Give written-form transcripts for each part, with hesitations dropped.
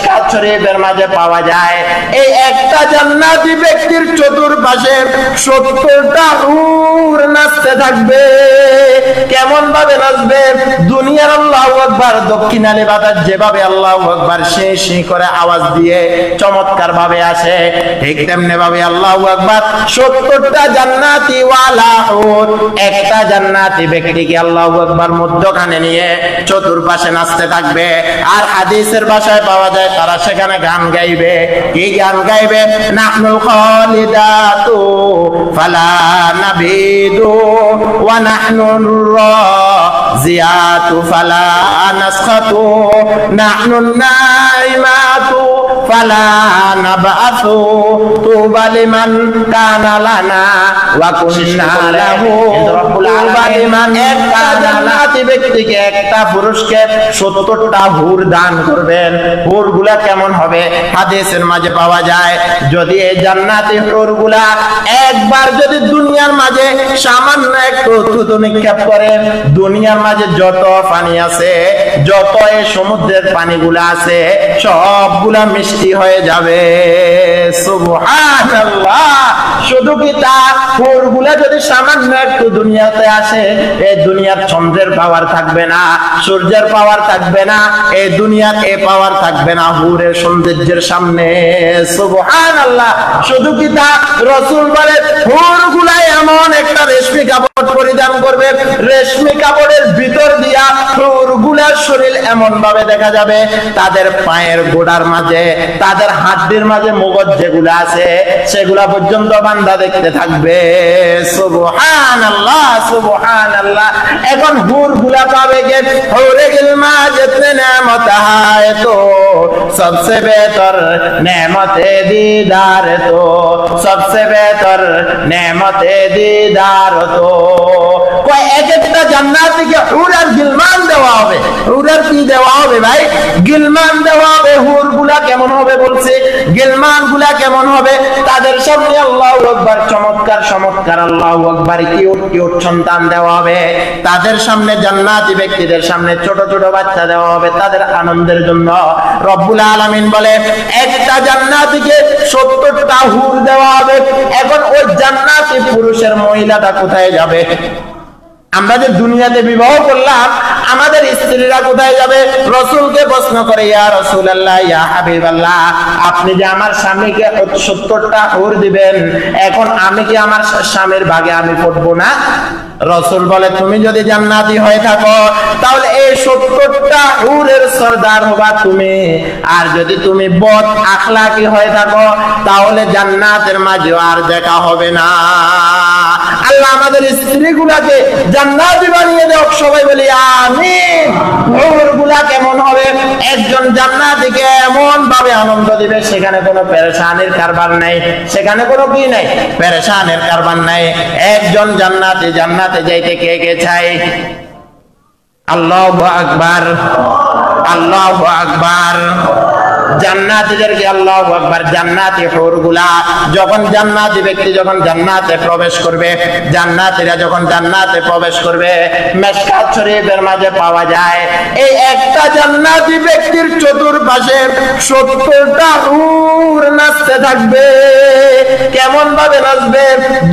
মিশকাত শরীফের মাঝে পাওয়া যায়। এই একটা জান্নাতি ব্যক্তির চতুর্পাশে 70টা হুর নাচতে থাকবে। কেমন ভাবে নাচবে? দুনিয়ার আল্লাহু আকবার দক্ষিণালি বাতাস যেভাবে আল্লাহু আকবার সেই করে আওয়াজ দিয়ে চমৎকার ভাবে আসে, ঠিক তেমনি ভাবে আল্লাহু আকবার 70টা জান্নাতি ওয়ালা হুর একটা জান্নাতি ব্যক্তিকে আল্লাহু আকবার মধ্যখানে নিয়ে চতুর্পাশে নাচতে থাকবে। আর হাদিসের ভাষায় পাওয়া যায় তারা সেখানে গান গাইবে। কি গান গাইবে? নাহনুল খালিদাতু ফালা নাবিদু ওয়া নাহনুর রাজিয়াতু ফালা নাসখাতু নাহনুন নাইমাতু ফালা নাবআসু তুবা লিমান কানা লানা ওয়া কুন্না লাহু তুবা লিমান কানা জান্নাতি ব্যক্তিকে একটা পুরুষকে 70টা হুর দান করবেন। হুরগুলা কেমন হবে? হাদিসের মাঝে পাওয়া যায় যদি এই জান্নাতি হুরগুলা একবার যদি দুনিয়ার মাঝে সামান্য একটু থুতু নিক্ষেপ করে, দুনিয়ার মাঝে যত পানি আছে, যত এই সমুদ্রের পানিগুলা আছে সবগুলা মিষ্টি হয়ে যাবে। সুবহানাল্লাহ। শুধু কি তা, হুরগুলা যদি সামান্য একটু দুনিয়াতে আসে, এই দুনিয়ার চন্দ্রের পাওয়ার থাকবে না, সূর্যের পাওয়ার থাকবে না, এই দুনিয়ার এ পাওয়ার থাকবে না হুরের সৌন্দর্যের সামনে। সুবহানাল্লাহ। শুধু কি তা, রাসূল বলে হুরগুলা এমন একটা রেশমি কাপড় পরিধান করবে, রেশমি কাপড়ের ভিতর দিয়া হুরগুলার শরীর এমন ভাবে দেখা যাবে তাদের পায়ের গোড়ার মাঝে, তাদের হাড্ডির মাঝে মগজ যেগুলো আছে সেগুলা পর্যন্ত বান্দা দেখতে থাকবে। সুবহানাল্লাহ, সুবহানাল্লাহ। এখন হুরগুলা পাবে কে? হুরে গিলমা জিতনে নেমত হায় তো सबसे बेहतर नेमते दीदार तो सबसे बेहतर नेमते दीदार तो कोई एक একটা জান্নাতীকে হুর আর গিলমান দেওয়া হবে। হুর আর কি দেওয়া হবে ভাই? গিলমান দেওয়া হবে। হুরগুলা কেমন হবে বলছে? গিলমানগুলা কেমন হবে? তাদের সামনে আল্লাহু আকবার চমৎকার চমৎকার আল্লাহু আকবার কিউট কিউট সন্তান দেওয়া হবে। তাদের সামনে জান্নাতি ব্যক্তিদের সামনে ছোট ছোট বাচ্চা দেওয়া হবে তাদের আনন্দের জন্য। রব্বুল আলামিন বলে একটা জান্নাতীকে 70টা হুর দেওয়া হবে। এখন ওই জান্নাতি পুরুষের মহিলাটা কোথায় যাবে? আমরা যে দুনিয়াতে বিবাহ করলাম, আমাদের স্ত্রীরা কোথায় যাবে? রাসূলকে প্রশ্ন করে, ইয়া রাসূলুল্লাহ, ইয়া হাবিবাল্লাহ, আপনি যে আমার স্বামীকে 70টা হুর দিবেন, এখন আমি কি আমার স্বামীর ভাগে আমি পড়বো না? রাসূল বলে, তুমি যদি জান্নাতি হয়ে থাকো তাহলে এই 70টা হুরের সরদার হবা তুমি। আর যদি তুমি বদ আখলাকি হয়ে থাকো তাহলে জান্নাতের মাঝে আর দেখা হবে না। আল্লাহ আমাদের স্ত্রীগুলাকে জান্নাতি বানিয়ে দেও। সবাই বলি আমিন। হুরগুলা কেমন হবে? একজন জান্নাতীকে এমন ভাবে আনন্দ দিবে, সেখানে কোনো পেরেশানির কারবার নাই, সেখানে কোনো কি নাই, পেরেশানির কারবার নাই। একজন জান্নাতি জান্নাতে যাইতে কে কে চায়? আল্লাহু আকবার, আল্লাহু আকবার। জান্নাতীদেরকে আল্লাহু আকবার। জান্নাতি হুরগুলা যখন জান্নাতি ব্যক্তি যখন জান্নাতে প্রবেশ করবে, জান্নাতীরা যখন জান্নাতে প্রবেশ করবে, মিশকাত শরীফের মাঝে পাওয়া যায় এই একটা জান্নাতি ব্যক্তির চতুর্পাশে 70টা হুর নাচতে থাকবে। কেমন ভাবে নাচবে?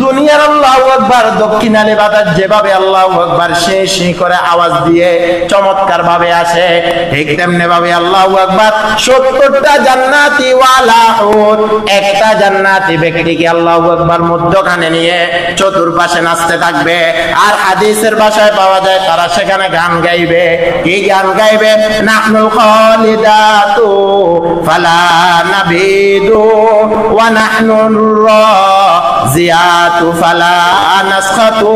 দুনিয়ার আল্লাহু আকবার দক্ষিণালি বাতাস যেভাবে আল্লাহু আকবার সেই করে আওয়াজ দিয়ে চমৎকার ভাবে আসে, ঠিক তেমনি ভাবে আল্লাহু আকবার 70টা জান্নাতি ওয়ালা হুর একটা জান্নাতি ব্যক্তিকে আল্লাহু আকবার মধ্যখানে নিয়ে চতুর্পাশে নাচতে থাকবে। আর হাদিসের ভাষায় পাওয়া যায় তারা সেখানে গান গাইবে। কি গান গাইবে? নাহনুল খালিদাতু ফালা নাবিদু ওয়া নাহনুর রাজিয়াতু ফালা নাসখাতু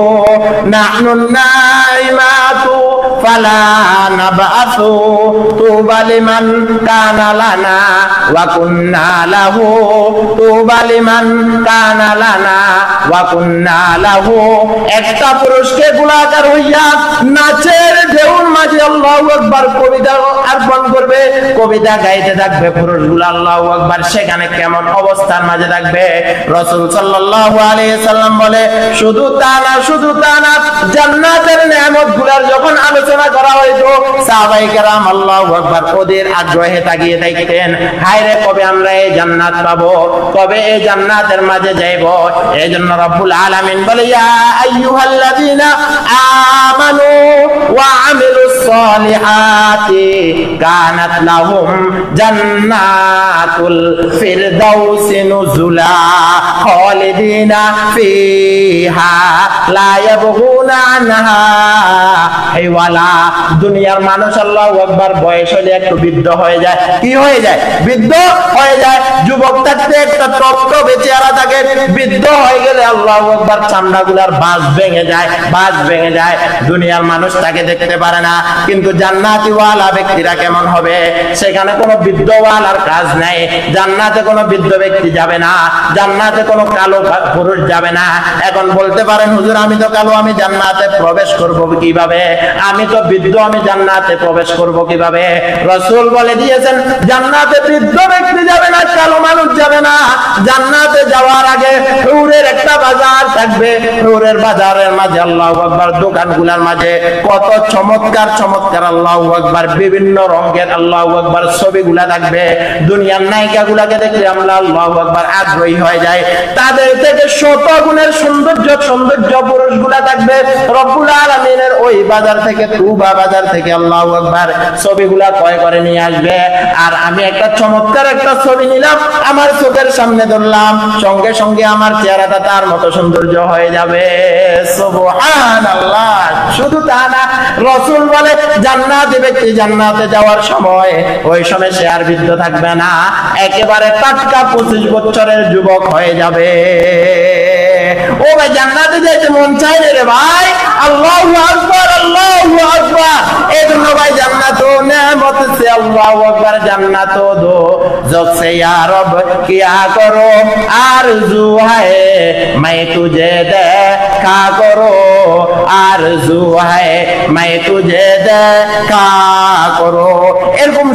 নাহনুন নাইমাতু ফালা নাবআসু তুবা লিমান কানা লানা ওয়া কুন্না লাহু তুবা লিমান কানা লানা ওয়া কুন্না লাহু। একটা পুরুষকে গোলাকার হইয়া নাচের ঢেউর মাঝে আল্লাহু আকবার কবিতা অর্পণ করবে, কবিতা গাইতে থাকবে পুরুষগুলো আল্লাহু আকবার। সেখানে কেমন অবস্থার মাঝে থাকবে? রাসূল সাল্লাল্লাহু আলাইহি সাল্লাম বলে শুধু তা না, শুধু তা না, জান্নাতের নিয়ামতগুলোর যখন আলোচনা আলোচনা করা হইতো, সাহাবায়ে কেরাম আল্লাহু আকবার ওদের আগ্রহে তাকিয়ে দেখতেন, হায় রে কবে আমরা এই জান্নাত পাবো, কবে এই জান্নাতের মাঝে যাইব। এইজন্য রব্বুল আলামিন বলে, ইয়া আইয়ুহাল্লাযীনা আমানু ওয়া আমিলুস সালিহাতি কানাত লাহুম জান্নাতুল ফিরদাউসি নুজুলা খালিদিনা ফিহা লা ইয়াবগুনা আনহা হিওয়ালা। দুনিয়ার মানুষ আল্লাহু আকবার বয়স হলে একটু বৃদ্ধ হয়ে যায়, কি হয়ে যায়? বৃদ্ধ হয়ে যায়। যুবক থাকতে একটা টকটকে চেহারা থাকে, বৃদ্ধ হয়ে গেলে আল্লাহু আকবার চামড়াগুলার বাঁশ ভেঙে যায়, বাঁশ ভেঙে যায়। দুনিয়ার মানুষ তাকে দেখতে পারে না, কিন্তু জান্নাতি ওয়ালা ব্যক্তিরা কেমন হবে? সেখানে কোনো বৃদ্ধ ওয়ালার কাজ নাই, জান্নাতে কোনো বৃদ্ধ ব্যক্তি যাবে না, জান্নাতে কোনো কালো পুরুষ যাবে না। এখন বলতে পারেন, হুজুর আমি তো কালো, আমি জান্নাতে প্রবেশ করব কিভাবে? আমি তো বৃদ্ধ, আমি জান্নাতে প্রবেশ করব কিভাবে? রাসূল বলে দিয়েছেন, জান্নাতে বৃদ্ধ ব্যক্তি যাবে না, কালো মানুষ যাবে না। জান্নাতে যাওয়ার আগে হুরের একটা বাজার থাকবে, হুরের বাজারের মাঝে আল্লাহু আকবার দোকানগুলোর মাঝে কত চমৎকার চমৎকার আল্লাহু আকবার বিভিন্ন রঙের আল্লাহু আকবার ছবিগুলা থাকবে। দুনিয়ার নায়িকাগুলাকে দেখলে আমরা আল্লাহু আকবার আগ্রহী হয়ে যায়, তাদের থেকে শত গুণের সৌন্দর্য পুরুষগুলা থাকবে। রব্বুল আলামিনের ওই বাজার থেকে, তুবা বাজার থেকে আল্লাহু আকবার ছবিগুলা ক্রয় করে নিয়ে আসবে। আর আমি একটা চমৎকার একটা ছবি নিলাম, আমার চোখের সামনে ধরলাম, সঙ্গে সঙ্গে আমার চেহারাটা তার মতো সৌন্দর্য হয়ে যাবে। সুবহানাল্লাহ। শুধু তা না, রাসূল বলে জান্নাতে ব্যক্তি জান্নাতে যাওয়ার সময়, ওই সময় সে আর বৃদ্ধ থাকবে না, একেবারে টাটকা 25 বছরের যুবক হয়ে যাবে। ও ভাই, জান্নাতে যেতে মন চাই রে ভাই। আল্লাহু আকবার, আল্লাহু আকবার। এই জন্য ভাই জান্নাত ও নেয়ামত সে আল্লাহু আকবার, জান্নাত ও দো জব সে ইয়া রব কিয়া করো আরজু है मैं तुझे देखा करो आरजू है मैं तुझे देखा करो। এরকম